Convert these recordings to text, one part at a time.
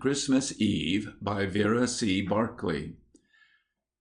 Christmas Eve by Vera C. Barclay.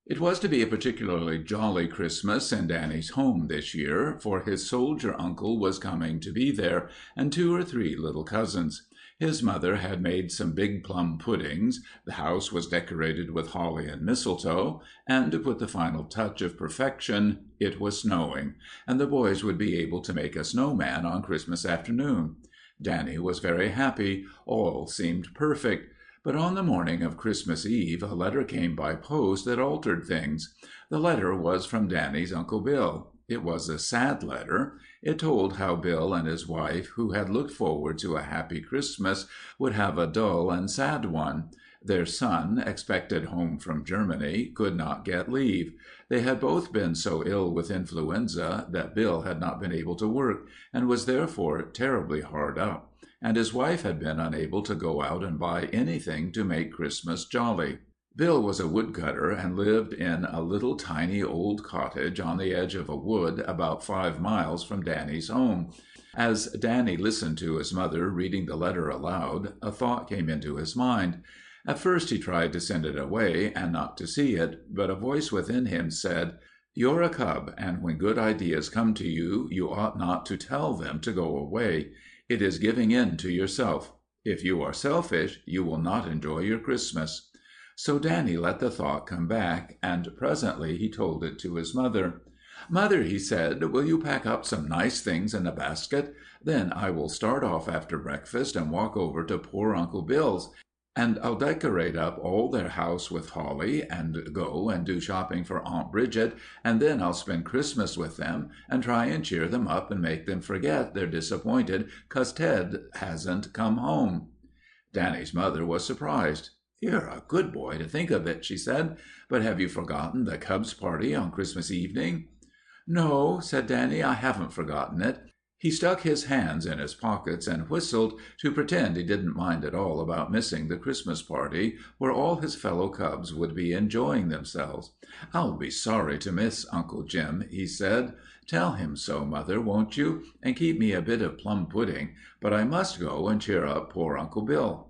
It was to be a particularly jolly Christmas in Danny's home this year, for his soldier uncle was coming to be there, and 2 or 3 little cousins. His mother had made some big plum puddings, the house was decorated with holly and mistletoe, and to put the final touch of perfection, it was snowing, and the boys would be able to make a snowman on Christmas afternoon. Danny was very happy, all seemed perfect. But on the morning of Christmas Eve a letter came by post that altered things. The letter was from Danny's Uncle Bill. It was a sad letter. It told how Bill and his wife, who had looked forward to a happy Christmas, would have a dull and sad one. Their son, expected home from Germany, could not get leave. They had both been so ill with influenza that Bill had not been able to work, and was therefore terribly hard up, and his wife had been unable to go out and buy anything to make Christmas jolly. Bill was a woodcutter and lived in a little tiny old cottage on the edge of a wood about 5 miles from Danny's home. As Danny listened to his mother reading the letter aloud, a thought came into his mind. At first he tried to send it away and not to see it, but a voice within him said, "You're a cub, and when good ideas come to you, you ought not to tell them to go away. It is giving in to yourself. If you are selfish, you will not enjoy your Christmas." So Danny let the thought come back, and presently he told it to his mother. "Mother," he said, "will you pack up some nice things in a basket? Then I will start off after breakfast and walk over to poor Uncle Bill's, and I'll decorate up all their house with holly, and go and do shopping for Aunt Bridget, and then I'll spend Christmas with them, and try and cheer them up and make them forget they're disappointed 'cause Ted hasn't come home." Danny's mother was surprised. "You're a good boy to think of it," she said, "but have you forgotten the Cubs' party on Christmas evening?" "No," said Danny, "I haven't forgotten it." He stuck his hands in his pockets and whistled to pretend he didn't mind at all about missing the Christmas party, where all his fellow cubs would be enjoying themselves. "I'll be sorry to miss Uncle Jim," he said. "Tell him so, Mother, won't you? And keep me a bit of plum pudding, but I must go and cheer up poor Uncle Bill."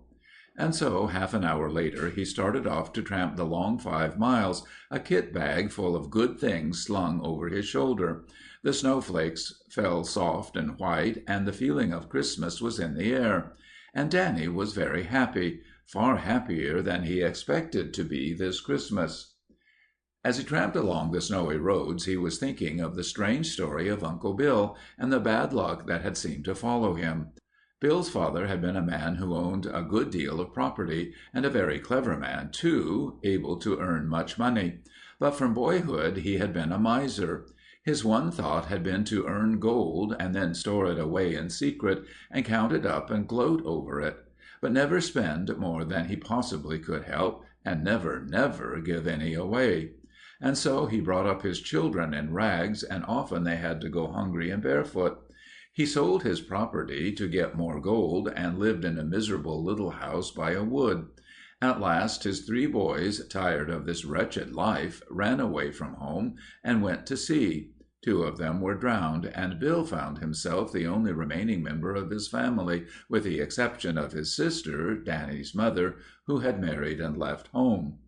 And so, half an hour later, he started off to tramp the long 5 miles, a kit bag full of good things slung over his shoulder. The snowflakes fell soft and white, and the feeling of Christmas was in the air. And Danny was very happy, far happier than he expected to be this Christmas. As he tramped along the snowy roads, he was thinking of the strange story of Uncle Bill, and the bad luck that had seemed to follow him. Bill's father had been a man who owned a good deal of property, and a very clever man, too, able to earn much money. But from boyhood he had been a miser. His one thought had been to earn gold, and then store it away in secret, and count it up and gloat over it, but never spend more than he possibly could help, and never, never give any away. And so he brought up his children in rags, and often they had to go hungry and barefoot. He sold his property to get more gold, and lived in a miserable little house by a wood. At last his 3 boys, tired of this wretched life, ran away from home and went to sea. 2 of them were drowned, and Bill found himself the only remaining member of his family, with the exception of his sister, Danny's mother, who had married and left home.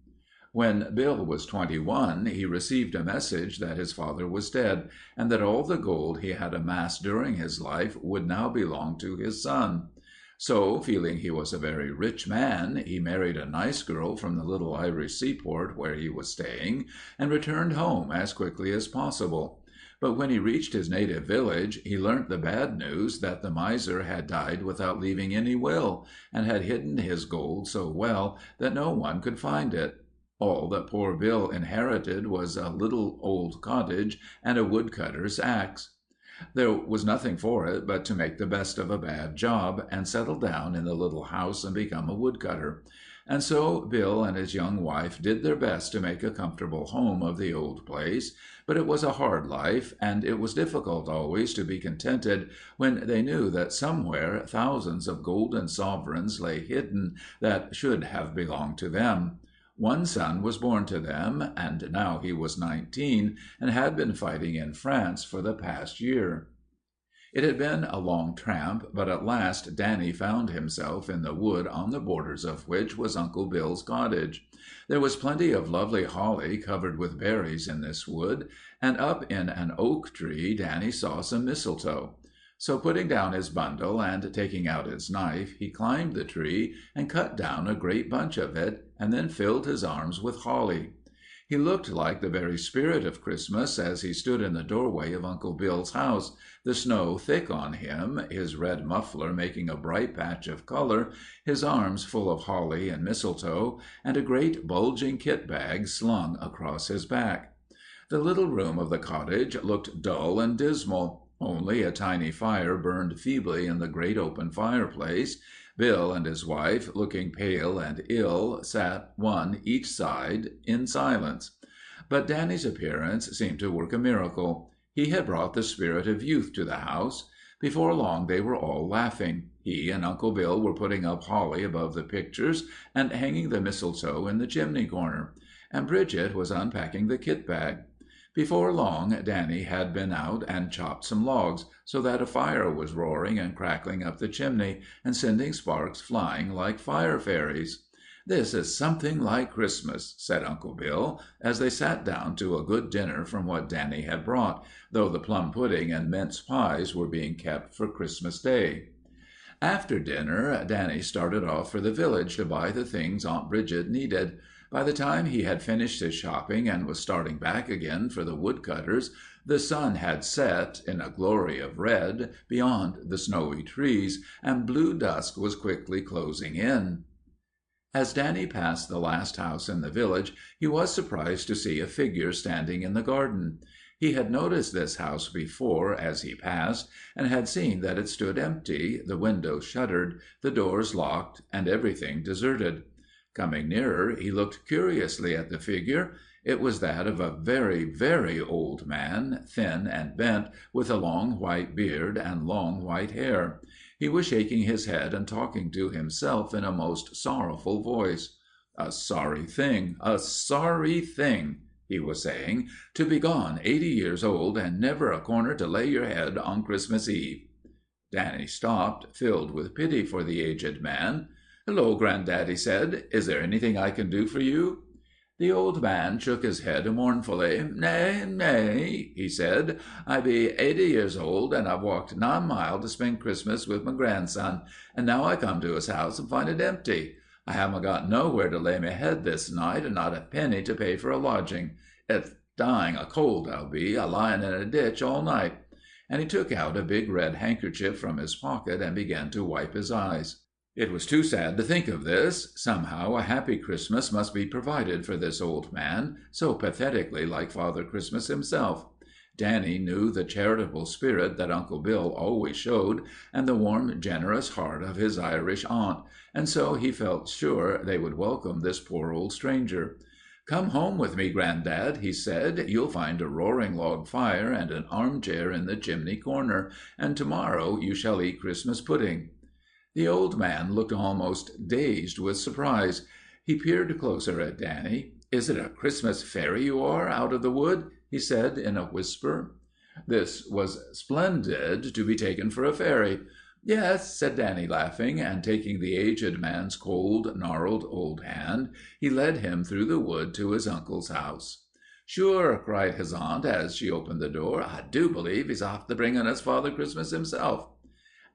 When Bill was 21, he received a message that his father was dead, and that all the gold he had amassed during his life would now belong to his son. So, feeling he was a very rich man, he married a nice girl from the little Irish seaport where he was staying, and returned home as quickly as possible. But when he reached his native village, he learnt the bad news that the miser had died without leaving any will, and had hidden his gold so well that no one could find it. All that poor Bill inherited was a little old cottage and a woodcutter's axe. There was nothing for it but to make the best of a bad job, and settle down in the little house and become a woodcutter. And so Bill and his young wife did their best to make a comfortable home of the old place, but it was a hard life, and it was difficult always to be contented when they knew that somewhere thousands of golden sovereigns lay hidden that should have belonged to them. One son was born to them, and now he was 19, and had been fighting in France for the past year. It had been a long tramp, but at last Danny found himself in the wood on the borders of which was Uncle Bill's cottage. There was plenty of lovely holly covered with berries in this wood, and up in an oak tree Danny saw some mistletoe. So putting down his bundle and taking out his knife, he climbed the tree and cut down a great bunch of it, and then filled his arms with holly. He looked like the very spirit of Christmas as he stood in the doorway of Uncle Bill's house, the snow thick on him, his red muffler making a bright patch of color, his arms full of holly and mistletoe, and a great bulging kit bag slung across his back. The little room of the cottage looked dull and dismal. Only a tiny fire burned feebly in the great open fireplace. Bill and his wife, looking pale and ill, sat one each side in silence. But Danny's appearance seemed to work a miracle. He had brought the spirit of youth to the house. Before long they were all laughing. He and Uncle Bill were putting up holly above the pictures and hanging the mistletoe in the chimney corner. And Bridget was unpacking the kit bag. Before long Danny had been out and chopped some logs, so that a fire was roaring and crackling up the chimney, and sending sparks flying like fire fairies. "This is something like Christmas," said Uncle Bill, as they sat down to a good dinner from what Danny had brought, though the plum pudding and mince pies were being kept for Christmas Day. After dinner, Danny started off for the village to buy the things Aunt Bridget needed. By the time he had finished his shopping and was starting back again for the woodcutters, the sun had set, in a glory of red, beyond the snowy trees, and blue dusk was quickly closing in. As Danny passed the last house in the village, he was surprised to see a figure standing in the garden. He had noticed this house before as he passed, and had seen that it stood empty, the windows shuttered, the doors locked, and everything deserted. Coming nearer, he looked curiously at the figure. It was that of a very, very old man, thin and bent, with a long white beard and long white hair. He was shaking his head and talking to himself in a most sorrowful voice. "A sorry thing, he was saying, "to be gone 80 years old and never a corner to lay your head on Christmas Eve." Danny stopped, filled with pity for the aged man. "Hello, Granddad," he said. "Is there anything I can do for you?" The old man shook his head mournfully. "Nay, nay," he said. "I be 80 years old, and I've walked 9 mile to spend Christmas with my grandson, and now I come to his house and find it empty. I haven't got nowhere to lay me head this night, and not a penny to pay for a lodging. It's dying of cold I'll be, a lying in a ditch all night." And he took out a big red handkerchief from his pocket and began to wipe his eyes. It was too sad to think of this. Somehow a happy Christmas must be provided for this old man, so pathetically like Father Christmas himself. Danny knew the charitable spirit that Uncle Bill always showed, and the warm, generous heart of his Irish aunt, and so he felt sure they would welcome this poor old stranger. "Come home with me, Granddad," he said. "You'll find a roaring log fire and an armchair in the chimney corner, and tomorrow you shall eat Christmas pudding." The old man looked almost dazed with surprise. He peered closer at Danny. "Is it a Christmas fairy you are, out of the wood?" he said in a whisper. This was splendid, to be taken for a fairy. "Yes," said Danny, laughing, and taking the aged man's cold, gnarled old hand, he led him through the wood to his uncle's house. "Sure," cried his aunt as she opened the door. "I do believe he's after bringing us Father Christmas himself."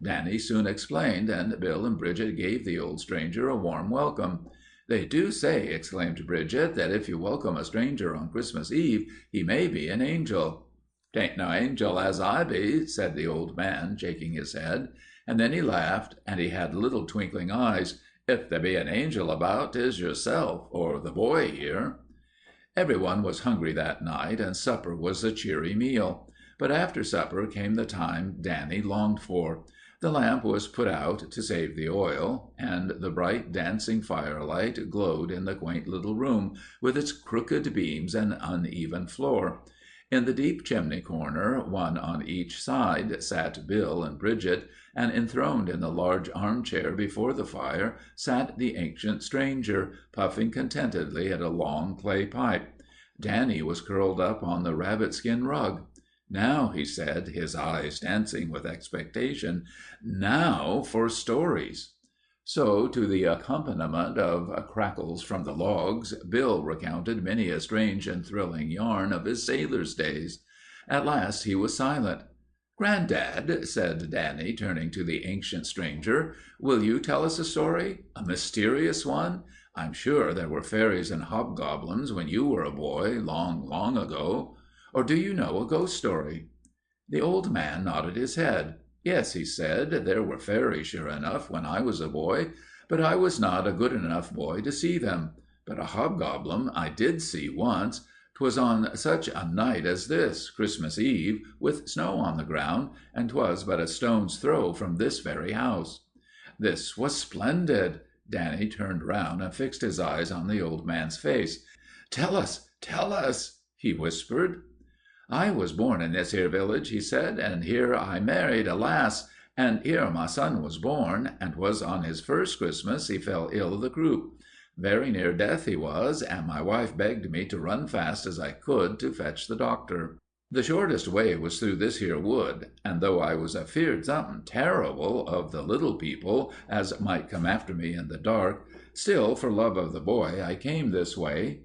Danny soon explained, and Bill and Bridget gave the old stranger a warm welcome. "They do say," exclaimed Bridget, "that if you welcome a stranger on Christmas Eve, he may be an angel." "'Tain't no angel as I be," said the old man, shaking his head. And then he laughed, and he had little twinkling eyes. "If there be an angel about, 'tis yourself, or the boy here." Everyone was hungry that night, and supper was a cheery meal. But after supper came the time Danny longed for. The lamp was put out to save the oil, and the bright dancing firelight glowed in the quaint little room, with its crooked beams and uneven floor. In the deep chimney corner, one on each side, sat Bill and Bridget, and enthroned in the large armchair before the fire sat the ancient stranger, puffing contentedly at a long clay pipe. Danny was curled up on the rabbit skin rug. "Now," he said, his eyes dancing with expectation, "now for stories." So, to the accompaniment of crackles from the logs, Bill recounted many a strange and thrilling yarn of his sailor's days. At last he was silent. "Grandad," said Danny, turning to the ancient stranger, "will you tell us a story? A mysterious one? I'm sure there were fairies and hobgoblins when you were a boy, long, long ago. Or do you know a ghost story?" The old man nodded his head. "Yes," he said, "there were fairies, sure enough, when I was a boy, but I was not a good enough boy to see them. But a hobgoblin I did see once. 'Twas on such a night as this, Christmas Eve, with snow on the ground, and 'twas but a stone's throw from this very house." This was splendid. Danny turned round and fixed his eyes on the old man's face. "Tell us," he whispered. "I was born in this here village," he said, "and here I married a lass, and here my son was born, and 'twas on his first Christmas he fell ill of the croup. Very near death he was, and my wife begged me to run fast as I could to fetch the doctor. The shortest way was through this here wood, and though I was afeard something terrible of the little people as might come after me in the dark, still for love of the boy I came this way.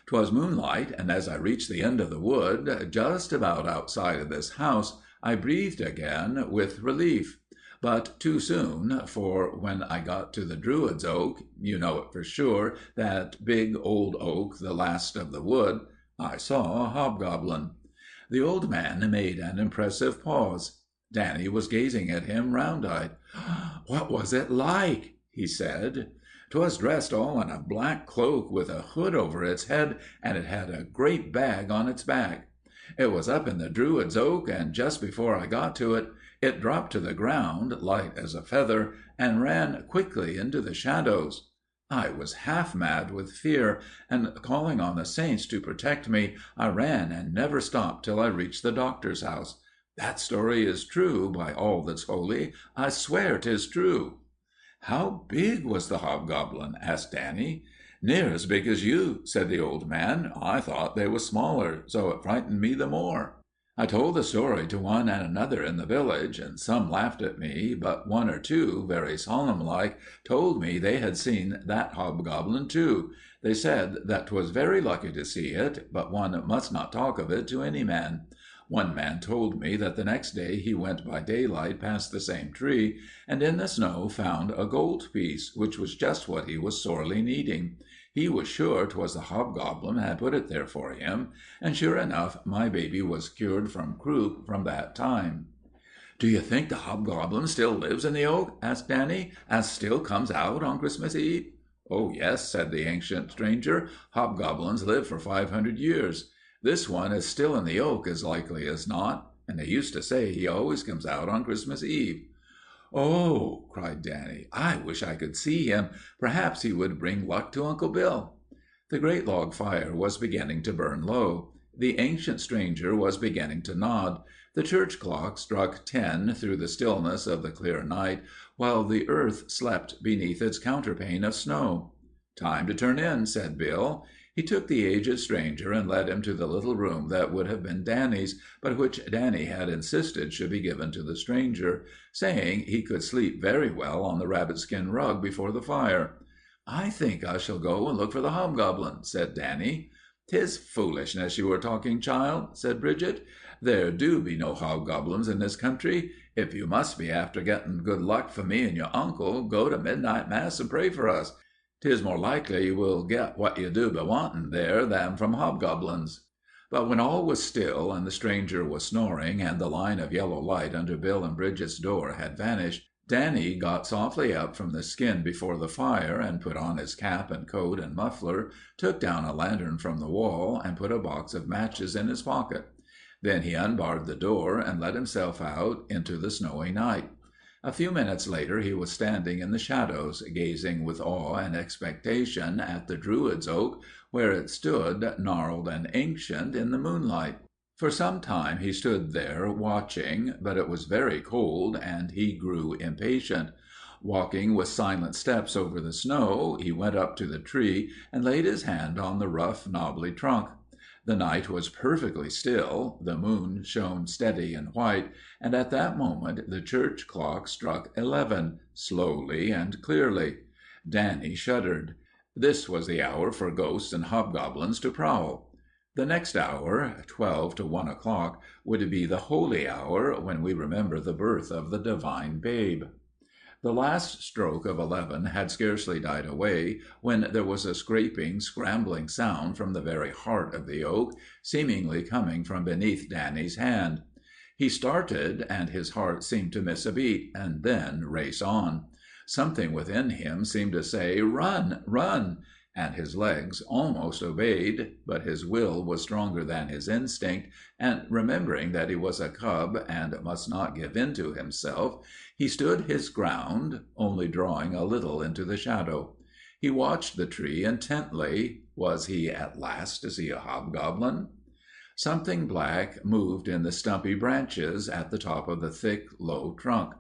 'Twas moonlight, and as I reached the end of the wood, just about outside of this house, I breathed again with relief. But too soon, for when I got to the Druid's Oak, you know it for sure, that big old oak, the last of the wood, I saw a hobgoblin." The old man made an impressive pause. Danny was gazing at him round-eyed. "What was it like?" he said. "'Twas dressed all in a black cloak with a hood over its head, and it had a great bag on its back. It was up in the Druid's Oak, and just before I got to it, it dropped to the ground, light as a feather, and ran quickly into the shadows. I was half mad with fear, and calling on the saints to protect me, I ran and never stopped till I reached the doctor's house. That story is true, by all that's holy. I swear 'tis true." "How big was the hobgoblin?" asked Danny. "Near as big as you," said the old man. "I thought they was smaller, so it frightened me the more. I told the story to one and another in the village, and some laughed at me, but one or two, very solemn like, told me they had seen that hobgoblin too. They said that 'twas very lucky to see it, but one must not talk of it to any man. One man told me that the next day he went by daylight past the same tree, and in the snow found a gold piece, which was just what he was sorely needing. He was sure 'twas the hobgoblin had put it there for him, and sure enough my baby was cured from croup from that time." "Do you think the hobgoblin still lives in the oak?" asked Danny, "and still comes out on Christmas Eve?" "Oh, yes," said the ancient stranger. "Hobgoblins live for 500 years. This one is still in the oak as likely as not, and they used to say he always comes out on Christmas Eve." "Oh!" cried Danny, "I wish I could see him. Perhaps he would bring luck to Uncle Bill." The great log fire was beginning to burn low. The ancient stranger was beginning to nod. The church clock struck 10 through the stillness of the clear night, while the earth slept beneath its counterpane of snow. "Time to turn in," said Bill. He took the aged stranger and led him to the little room that would have been Danny's, but which Danny had insisted should be given to the stranger, saying he could sleep very well on the rabbit-skin rug before the fire. "I think I shall go and look for the hobgoblin," said Danny. "'Tis foolishness you are talking, child," said Bridget. "There do be no hobgoblins in this country. If you must be after getting good luck for me and your uncle, go to midnight mass and pray for us. 'Tis more likely you will get what you do be wanting there than from hobgoblins." But when all was still, and the stranger was snoring, and the line of yellow light under Bill and Bridget's door had vanished, Danny got softly up from the skin before the fire, and put on his cap and coat and muffler, took down a lantern from the wall, and put a box of matches in his pocket. Then he unbarred the door, and let himself out into the snowy night. A few minutes later he was standing in the shadows, gazing with awe and expectation at the Druid's Oak, where it stood, gnarled and ancient, in the moonlight. For some time he stood there watching, but it was very cold, and he grew impatient. Walking with silent steps over the snow, he went up to the tree and laid his hand on the rough, knobbly trunk. The night was perfectly still, the moon shone steady and white, and at that moment the church clock struck 11, slowly and clearly. Danny shuddered. This was the hour for ghosts and hobgoblins to prowl. The next hour, 12 to 1 o'clock, would be the holy hour when we remember the birth of the divine babe. The last stroke of 11 had scarcely died away when there was a scraping, scrambling sound from the very heart of the oak, seemingly coming from beneath Danny's hand. He started, and his heart seemed to miss a beat, and then race on. Something within him seemed to say, "Run, run!" and his legs almost obeyed, but his will was stronger than his instinct, and remembering that he was a cub and must not give in to himself, he stood his ground, only drawing a little into the shadow. He watched the tree intently. Was he at last to see a hobgoblin? Something black moved in the stumpy branches at the top of the thick, low trunk.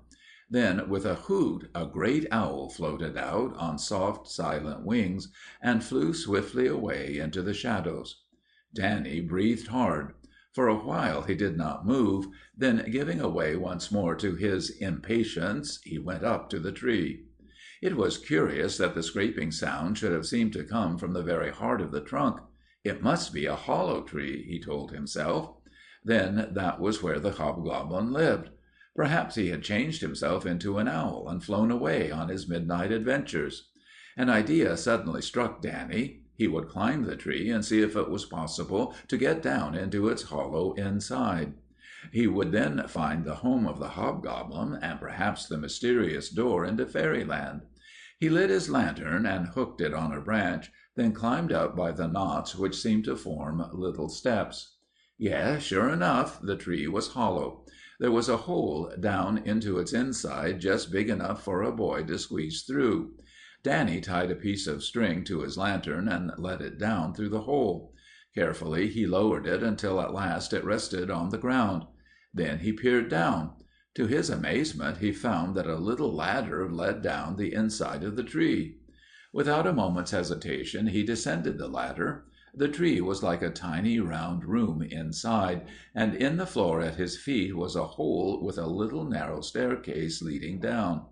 Then, with a hoot, a great owl floated out on soft, silent wings and flew swiftly away into the shadows. Danny breathed hard. For a while he did not move, then giving way once more to his impatience, he went up to the tree. It was curious that the scraping sound should have seemed to come from the very heart of the trunk. It must be a hollow tree, he told himself. Then that was where the hobgoblin lived. Perhaps he had changed himself into an owl and flown away on his midnight adventures. An idea suddenly struck Danny. He would climb the tree and see if it was possible to get down into its hollow inside. He would then find the home of the hobgoblin and perhaps the mysterious door into fairyland. He lit his lantern and hooked it on a branch, then climbed up by the knots which seemed to form little steps. Yes, sure enough, the tree was hollow. There was a hole down into its inside just big enough for a boy to squeeze through. Danny tied a piece of string to his lantern and let it down through the hole. Carefully he lowered it until at last it rested on the ground. Then he peered down. To his amazement he found that a little ladder led down the inside of the tree. Without a moment's hesitation he descended the ladder. The tree was like a tiny round room inside, and in the floor at his feet was a hole with a little narrow staircase leading down.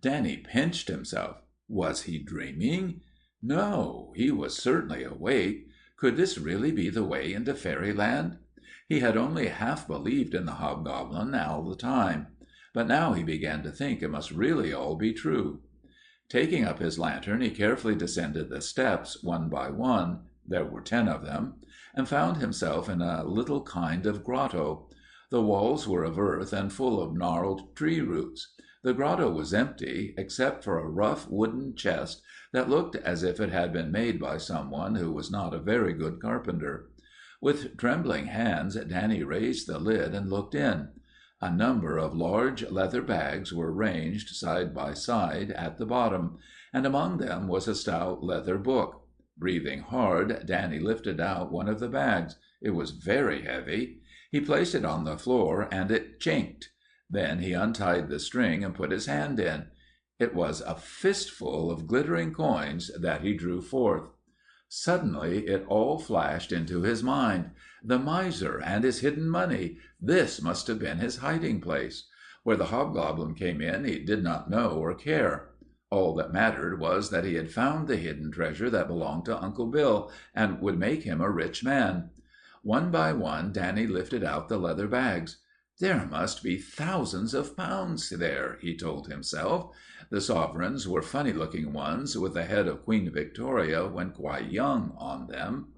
Danny pinched himself. Was he dreaming? No, he was certainly awake. Could this really be the way into fairyland? He had only half believed in the hobgoblin all the time, but now he began to think it must really all be true. Taking up his lantern, he carefully descended the steps one by one. There were 10 of them, and found himself in a little kind of grotto. The walls were of earth and full of gnarled tree roots. The grotto was empty, except for a rough wooden chest that looked as if it had been made by someone who was not a very good carpenter. With trembling hands, Danny raised the lid and looked in. A number of large leather bags were ranged side by side at the bottom, and among them was a stout leather book. Breathing hard, Danny lifted out one of the bags. It was very heavy. He placed it on the floor, and it chinked. Then he untied the string and put his hand in. It was a fistful of glittering coins that he drew forth. Suddenly it all flashed into his mind. The miser and his hidden money. This must have been his hiding place. Where the hobgoblin came in he did not know or care. All that mattered was that he had found the hidden treasure that belonged to Uncle Bill, and would make him a rich man. One by one Danny lifted out the leather bags. There must be thousands of pounds there, he told himself. The sovereigns were funny-looking ones, with the head of Queen Victoria when quite young on them.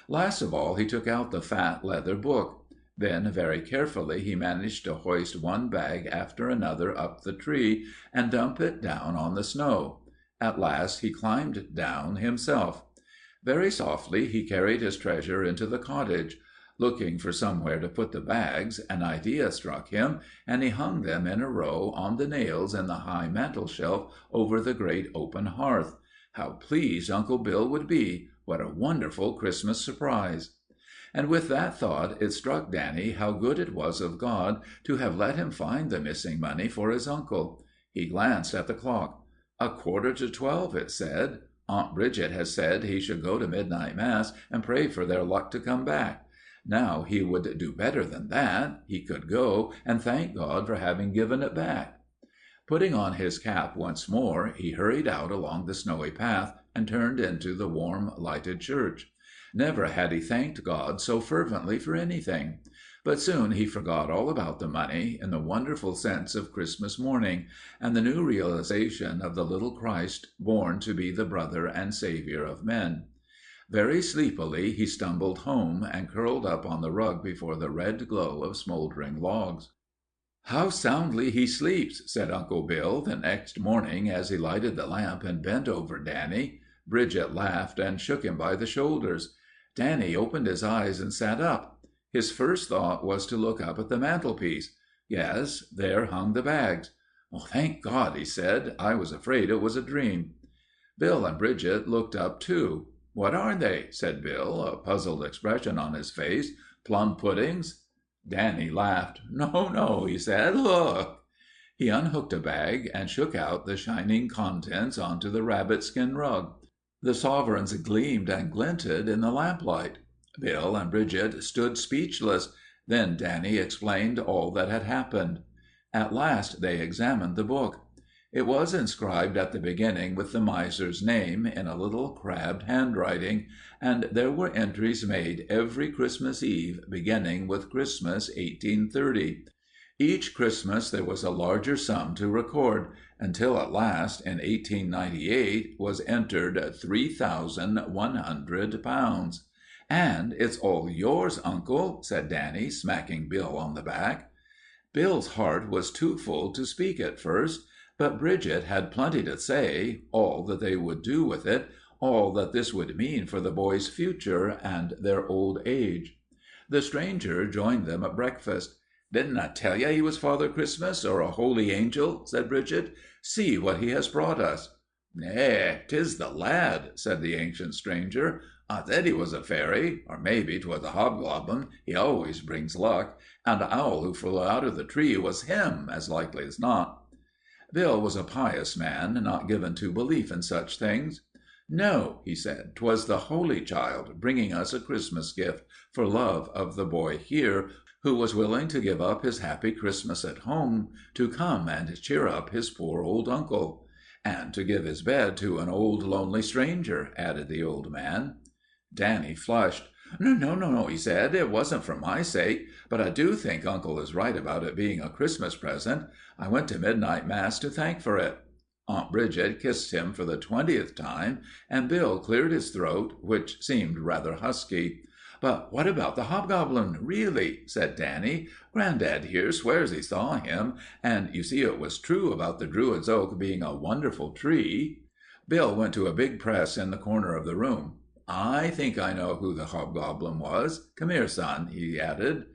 Last of all he took out the fat leather book. Then very carefully he managed to hoist one bag after another up the tree and dump it down on the snow. At last he climbed down himself. Very softly he carried his treasure into the cottage. Looking for somewhere to put the bags, an idea struck him, and he hung them in a row on the nails in the high mantel-shelf over the great open hearth. How pleased Uncle Bill would be! What a wonderful Christmas surprise! And with that thought it struck Danny how good it was of God to have let him find the missing money for his uncle. He glanced at the clock. 11:15, it said. Aunt Bridget has said he should go to midnight mass and pray for their luck to come back. Now he would do better than that. He could go and thank God for having given it back. Putting on his cap once more, he hurried out along the snowy path and turned into the warm, lighted church. Never had he thanked God so fervently for anything. But soon he forgot all about the money in the wonderful sense of Christmas morning, and the new realization of the little Christ born to be the brother and Saviour of men. Very sleepily he stumbled home, and curled up on the rug before the red glow of smouldering logs. "How soundly he sleeps," said Uncle Bill the next morning as he lighted the lamp and bent over Danny. Bridget laughed and shook him by the shoulders. Danny opened his eyes and sat up. His first thought was to look up at the mantelpiece. Yes, there hung the bags. "Thank God," he said. "I was afraid it was a dream." Bill and Bridget looked up too. "What are they?" said Bill, a puzzled expression on his face. "Plum puddings?" Danny laughed. "No, no," he said. "Look." He unhooked a bag and shook out the shining contents onto the rabbit skin rug. The sovereigns gleamed and glinted in the lamplight. Bill and Bridget stood speechless. Then Danny explained all that had happened. At last they examined the book. It was inscribed at the beginning with the miser's name in a little crabbed handwriting, and there were entries made every Christmas Eve beginning with Christmas 1830. Each Christmas there was a larger sum to record, until at last, in 1898, was entered £3,100. "And it's all yours, Uncle," said Danny, smacking Bill on the back. Bill's heart was too full to speak at first, but Bridget had plenty to say, all that they would do with it, all that this would mean for the boys' future and their old age. The stranger joined them at breakfast. "Didn't I tell you he was Father Christmas, or a holy angel?" said Bridget. "See what he has brought us." "Nay, 'tis the lad," said the ancient stranger. "I said he was a fairy, or maybe 'twas a hobgoblin. He always brings luck. And the owl who flew out of the tree was him, as likely as not." Bill was a pious man, not given to belief in such things. "No," he said, "'twas the Holy Child bringing us a Christmas gift, for love of the boy here, who was willing to give up his happy Christmas at home to come and cheer up his poor old uncle." "And to give his bed to an old lonely stranger," added the old man. Danny flushed. No, he said. "It wasn't for my sake. But I do think Uncle is right about it being a Christmas present. I went to midnight mass to thank for it." Aunt Bridget kissed him for the 20th time, and Bill cleared his throat, which seemed rather husky. "But what about the hobgoblin, really?" said Danny. "Grandad here swears he saw him, and you see it was true about the Druid's oak being a wonderful tree." Bill went to a big press in the corner of the room. "I think I know who the hobgoblin was. Come here, son," he added.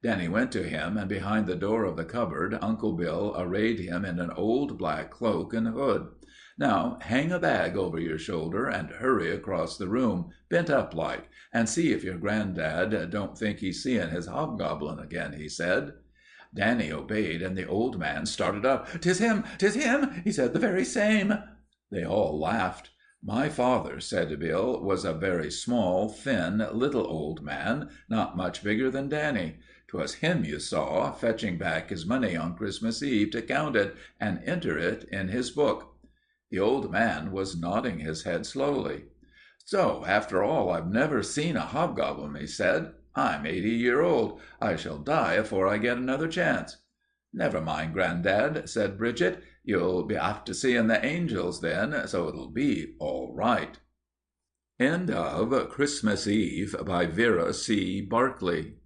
Danny went to him, and behind the door of the cupboard Uncle Bill arrayed him in an old black cloak and hood. "Now hang a bag over your shoulder and hurry across the room, bent up like, and see if your granddad don't think he's seeing his hobgoblin again," he said. Danny obeyed, and the old man started up. "'Tis him! 'Tis him!" he said. "The very same!" They all laughed. "My father," said Bill, "was a very small, thin, little old man, not much bigger than Danny. 'Twas him you saw, fetching back his money on Christmas Eve to count it and enter it in his book." The old man was nodding his head slowly. "So, after all, I've never seen a hobgoblin," he said. "I'm 80 years old. I shall die afore I get another chance." "Never mind, Grandad," said Bridget. "You'll be after seeing the angels then, so it'll be all right." End of Christmas Eve by Vera C. Barclay.